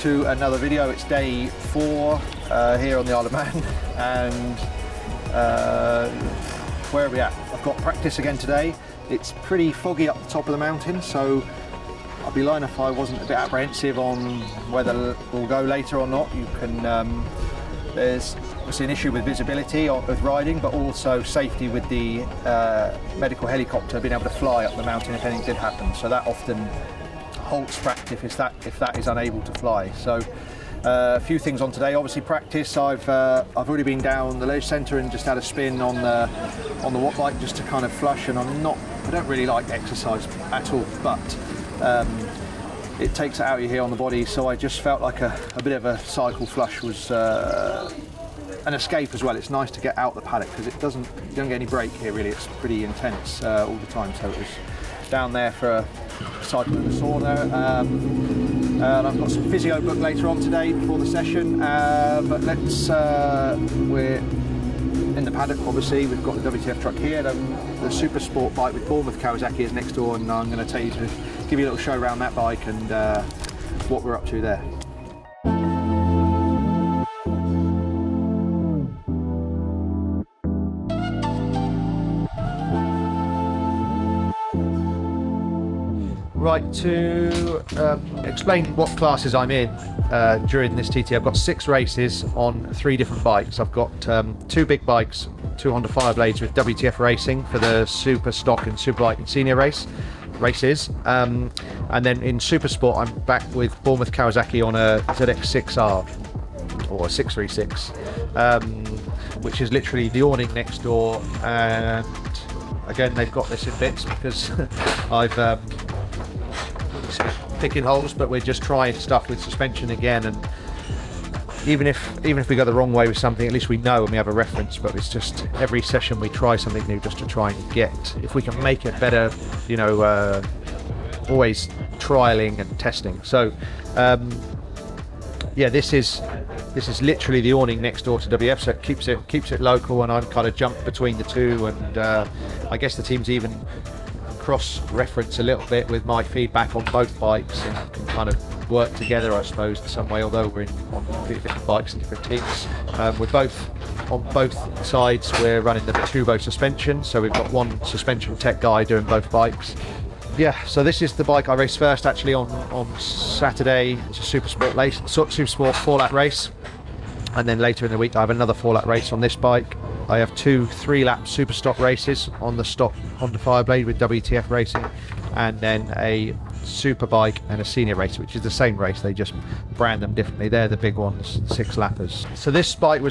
to another video. It's day 4 here on the Isle of Man, and where are we at? I've got practice again today. It's pretty foggy up the top of the mountain, so I'd be lying if I wasn't a bit apprehensive on whether we'll go later or not. You can, there's obviously an issue with visibility with riding, but also safety with the medical helicopter being able to fly up the mountain if anything did happen. So that often halts practice if that is unable to fly. So a few things on today. Obviously practice. I've already been down the leisure centre and just had a spin on the watt bike just to kind of flush. And I don't really like exercise at all, but it takes it out of you here on the body. So I just felt like a bit of a cycle flush was an escape as well. It's nice to get out the paddock because you don't get any break here really. It's pretty intense all the time. So it was down there for a cycle in the sauna. And I've got some physio booked later on today before the session. But we're in the paddock. Obviously, we've got the WTF truck here. The super sport bike with Bournemouth Kawasaki is next door, and I'm going to take you to give you a little show around that bike and what we're up to there. Right, to explain what classes I'm in during this TT, I've got 6 races on 3 different bikes. I've got 2 big bikes, 2 Honda Fireblades with WTF Racing for the Super Stock and Superbike and Senior races. And then in Super Sport, I'm back with Bournemouth Kawasaki on a ZX6R or a 636, which is literally the awning next door. And again, they've got this in bits because I've picking holes, but we're just trying stuff with suspension again, and even if we go the wrong way with something, at least we know and we have a reference. But it's just every session we try something new just to try and get, if we can make it better, you know, always trialing and testing. So yeah, this is literally the awning next door to WF, so it keeps it local, and I'm kind of jumped between the two, and I guess the team's even cross-reference a little bit with my feedback on both bikes and can kind of work together, I suppose, in some way, although we're on completely different bikes and different teams. We're both, on both sides, we're running the turbo suspension, so we've got one suspension tech guy doing both bikes. Yeah, so this is the bike I raced first actually on Saturday. It's a Super Sport 4-lap race, and then later in the week I have another 4-lap race on this bike. I have 2 3-lap super stock races on the stock Honda Fireblade with WTF Racing, and then a super bike and a senior race, which is the same race, they just brand them differently. They're the big ones, 6-lappers. So this bike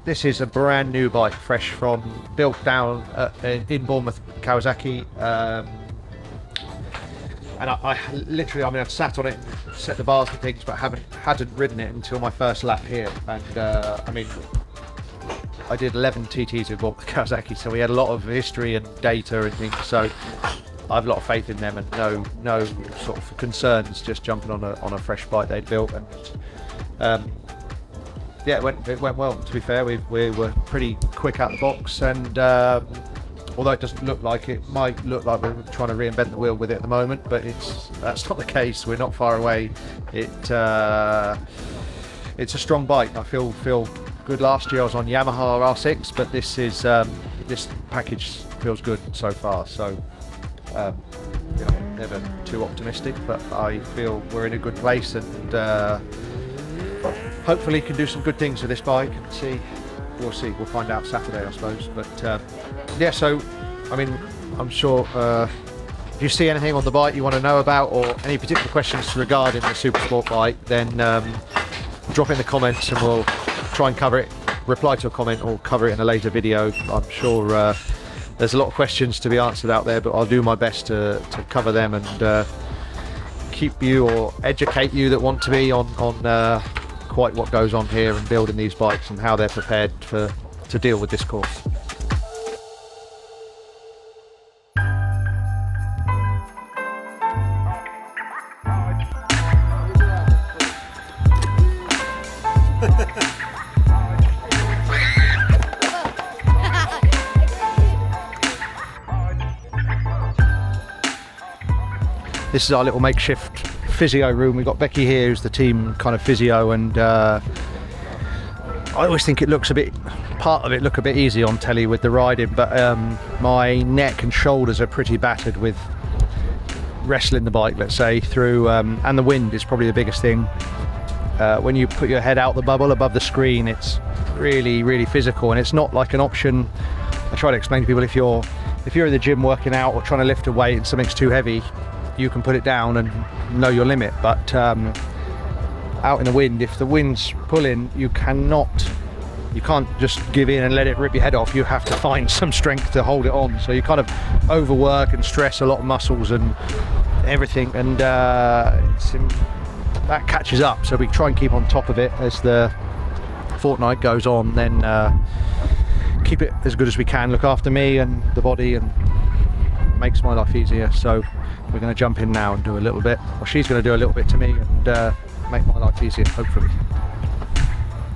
this is a brand new bike, fresh from built down in Bournemouth Kawasaki, and I literally, I mean, I've sat on it, set the bars and things, but hadn't ridden it until my first lap here. And I mean, I did 11 TTs with Bournemouth Kawasaki, so we had a lot of history and data and things, so I have a lot of faith in them, and no sort of concerns just jumping on a fresh bike they'd built. And yeah, it went well, to be fair. We were pretty quick out the box, and although it doesn't look like it, might look like we're trying to reinvent the wheel with it at the moment, but that's not the case. We're not far away. It's a strong bike. I feel good. Last year I was on Yamaha R6, but this package feels good so far. So you know, never too optimistic, but I feel we're in a good place, and hopefully can do some good things with this bike. And we'll see. We'll find out Saturday, I suppose. But yeah, so I mean, I'm sure if you see anything on the bike you want to know about, or any particular questions regarding the Super Sport bike, then drop it in the comments and we'll try and cover it, reply to a comment or cover it in a later video. I'm sure there's a lot of questions to be answered out there, but I'll do my best to cover them and keep you, or educate you that want to be on quite what goes on here and building these bikes and how they're prepared to deal with this course. This is our little makeshift physio room. We've got Becky here, who's the team kind of physio, and I always think part of it look a bit easy on telly with the riding, but my neck and shoulders are pretty battered with wrestling the bike, let's say, through, and the wind is probably the biggest thing. When you put your head out the bubble above the screen, it's really, really physical, and it's not like an option. I try to explain to people, if you're in the gym working out or trying to lift a weight and something's too heavy, you can put it down and know your limit, but out in the wind, if the wind's pulling, you can't just give in and let it rip your head off. You have to find some strength to hold it on, so you kind of overwork and stress a lot of muscles and everything, and that catches up. So we try and keep on top of it as the fortnight goes on, then keep it as good as we can, look after me and the body, and makes my life easier. So we're going to jump in now and do a little bit, or she's going to do a little bit to me, and make my life easier, hopefully.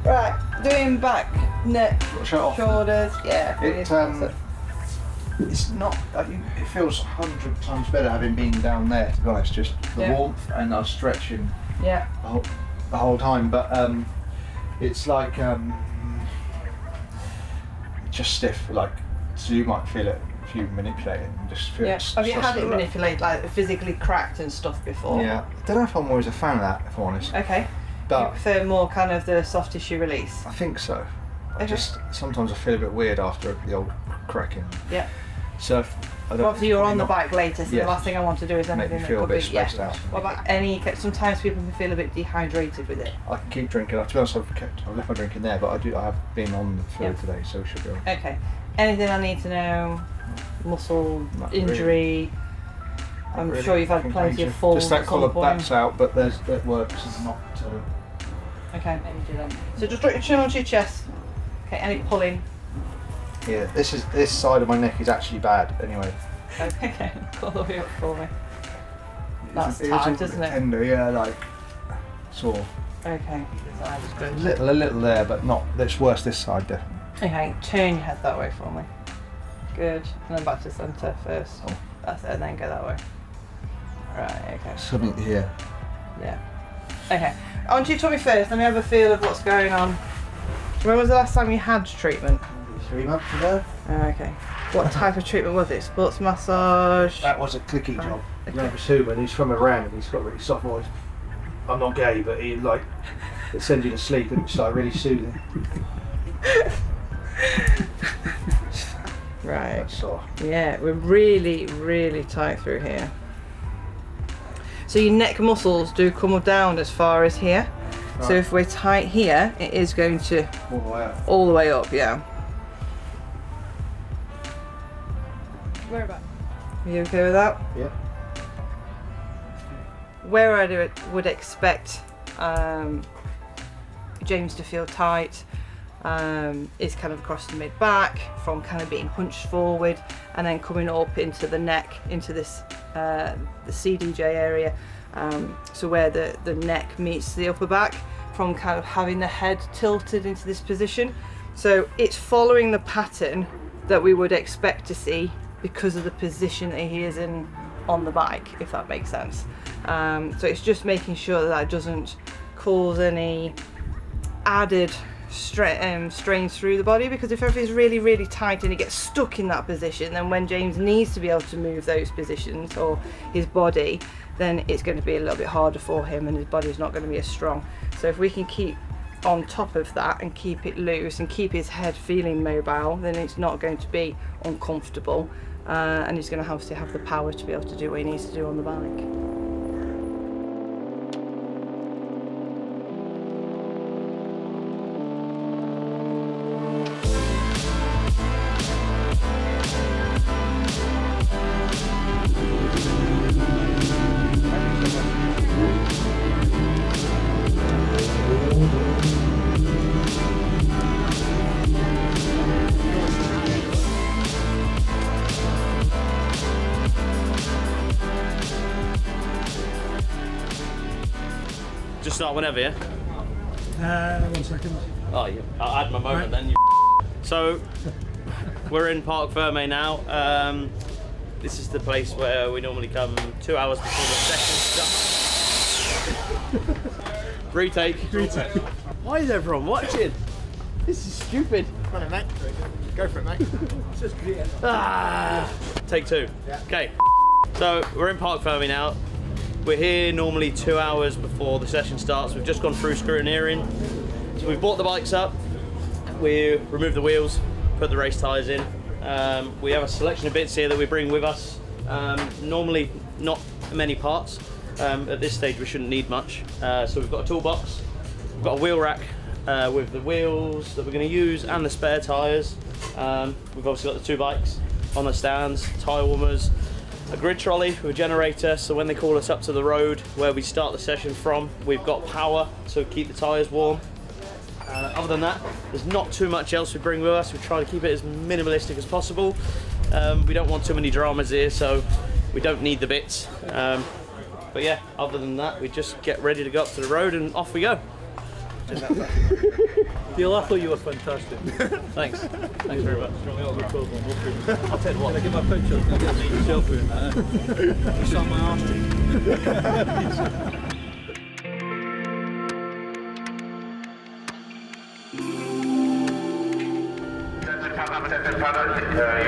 Right, doing back, neck, shoulders, yeah. It's not, it feels 100 times better having been down there, to be honest, just the warmth, and I was stretching the whole time, but it's like just stiff, like, so you might feel it if you manipulate it and just feel it. Have you had it manipulated, like physically cracked and stuff before? Yeah, I don't know if I'm always a fan of that, if I'm honest. Okay. But you prefer more kind of the soft tissue release? I think so. Okay. Sometimes I feel a bit weird after the old cracking. Yeah. So obviously you're on the bike later, so the last thing I want to do is anything that feel a bit stressed out. What about sometimes people can feel a bit dehydrated with it. I can keep drinking. To be honest, I've left my drink in there, but I have been on the field today, so we should be alright. Okay. Anything I need to know? Muscle injury? Really. I'm sure you've had plenty of falls. Just that collar, that's out, but that works not. Okay, let me do that. So just drop your chin onto your chest. Okay, any pulling? Yeah, this side of my neck is actually bad anyway. Okay, pull the way up for me. That's tight, isn't it? Tender, yeah, like sore. Okay, so I just go a little there, but not. It's worse this side, definitely. Okay, turn your head that way for me. Good, and then back to centre first. Oh. That's it, and then go that way. Right, okay. Something here. Yeah. Okay. I want you to tell me first, let me have a feel of what's going on. When was the last time you had treatment? 3 months ago. Okay. What type of treatment was it? Sports massage? That was a clicky job. Okay. Suman, he's from Iran and he's got a really soft voice. I'm not gay, but it sends you to sleep and it's like really soothing. Right. Yeah, we're really, really tight through here. So your neck muscles do come down as far as here. Right. So if we're tight here, it is going to all the way up. All the way up, yeah. Where about? Are you okay with that? Yeah. Where I would expect James to feel tight is kind of across the mid-back, from kind of being hunched forward and then coming up into the neck, into this the CDJ area, so where the neck meets the upper back, from kind of having the head tilted into this position. So it's following the pattern that we would expect to see because of the position that he is in on the bike, if that makes sense. So it's just making sure that doesn't cause any added strains through the body, because if everything's really, really tight and he gets stuck in that position, then when James needs to be able to move those positions, or his body, then it's going to be a little bit harder for him and his body's not going to be as strong. So if we can keep on top of that and keep it loose and keep his head feeling mobile, then it's not going to be uncomfortable, and he's going to obviously have the power to be able to do what he needs to do on the bike. Just start whenever, yeah? 1 second. Oh, yeah. I had my moment then. You so, we're in Parc Ferme now. This is the place where we normally come 2 hours before the session starts. Retake. Why is everyone watching? This is stupid. Come on, mate. Go for it, mate. Take two. Okay. So we're in Park Fermé now. We're here normally 2 hours before the session starts. We've just gone through scrutineering. So we've brought the bikes up. We removed the wheels, put the race tyres in. We have a selection of bits here that we bring with us. Normally not many parts. At this stage we shouldn't need much. So we've got a toolbox, we've got a wheel rack with the wheels that we're going to use and the spare tyres. We've obviously got the 2 bikes on the stands, tyre warmers, a grid trolley with a generator, so when they call us up to the road where we start the session from, we've got power to keep the tyres warm. Other than that, there's not too much else we bring with us. We try to keep it as minimalistic as possible. We don't want too many dramas here, so we don't need the bits. But yeah, other than that, we just get ready to go up to the road and off we go. Neil, I thought you were fantastic. Thanks. Thanks very much. I'll tell you what. Can I get my picture? Can I get a selfie in that? You saw my arse cheek.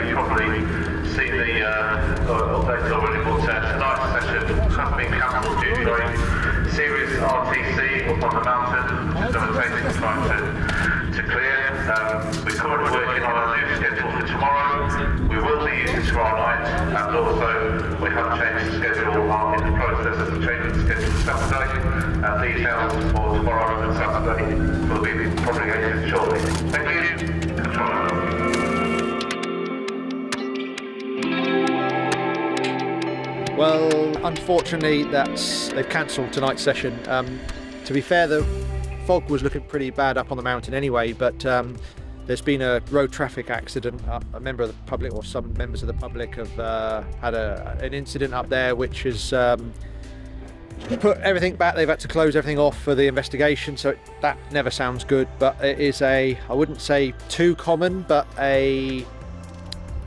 You've probably seen the updates already, but tonight's session has been cancelled due to a serious RTC up on the mountain, which is undertaking time to clear. We're currently working on a new schedule for tomorrow. We will be using tomorrow night, and also we have changed the schedule in the process of changing the schedule for Saturday. Details for tomorrow and Saturday will be propagated shortly. Thank you. Control. Well, unfortunately, they've cancelled tonight's session. To be fair, the fog was looking pretty bad up on the mountain anyway, but there's been a road traffic accident. A member of the public, or some members of the public, have had an incident up there which has put everything back. They've had to close everything off for the investigation, so that never sounds good. But it is I wouldn't say too common, but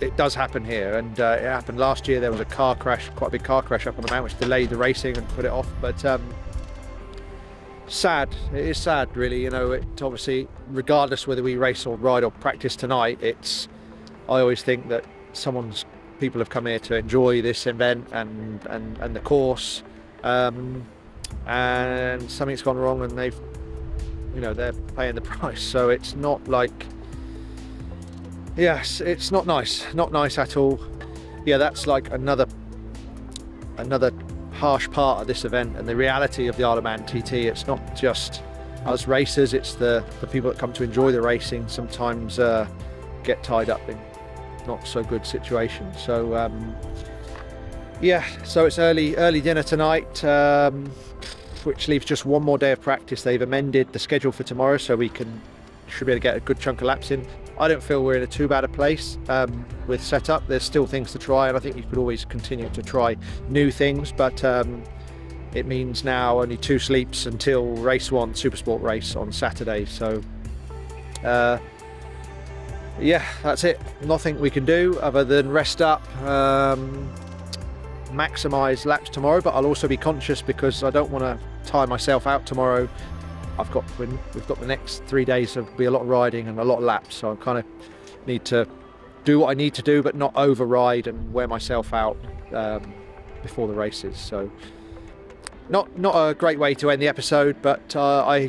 it does happen here, and it happened last year. There was a car crash, quite a big car crash up on the mountain, which delayed the racing and put it off. But sad, it is sad really. You know, it obviously, regardless whether we race or ride or practice tonight, I always think that people have come here to enjoy this event and the course, and something's gone wrong and they're paying the price. So it's not like, yes, it's not nice at all. Yeah, that's like another harsh part of this event and the reality of the Isle of Man TT. It's not just us racers, it's the people that come to enjoy the racing sometimes get tied up in not so good situations. So yeah, so it's early dinner tonight, which leaves just one more day of practice. They've amended the schedule for tomorrow, so we should be able to get a good chunk of laps in. I don't feel we're in a too bad a place with setup. There's still things to try, and I think you could always continue to try new things, but it means now only 2 sleeps until race 1, Supersport race on Saturday. So yeah, that's it. Nothing we can do other than rest up, maximise laps tomorrow, but I'll also be conscious because I don't want to tire myself out tomorrow. We've got the next 3 days, so there'll be a lot of riding and a lot of laps, so I kind of need to do what I need to do but not override and wear myself out before the races. So not a great way to end the episode, but I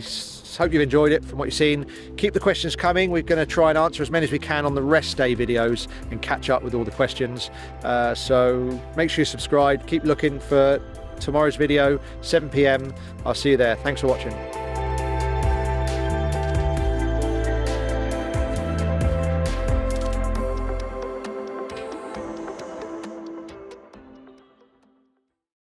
hope you've enjoyed it from what you've seen. Keep the questions coming. We're going to try and answer as many as we can on the rest day videos and catch up with all the questions, so make sure you subscribe. Keep looking for tomorrow's video, 7 PM. I'll see you there. Thanks for watching.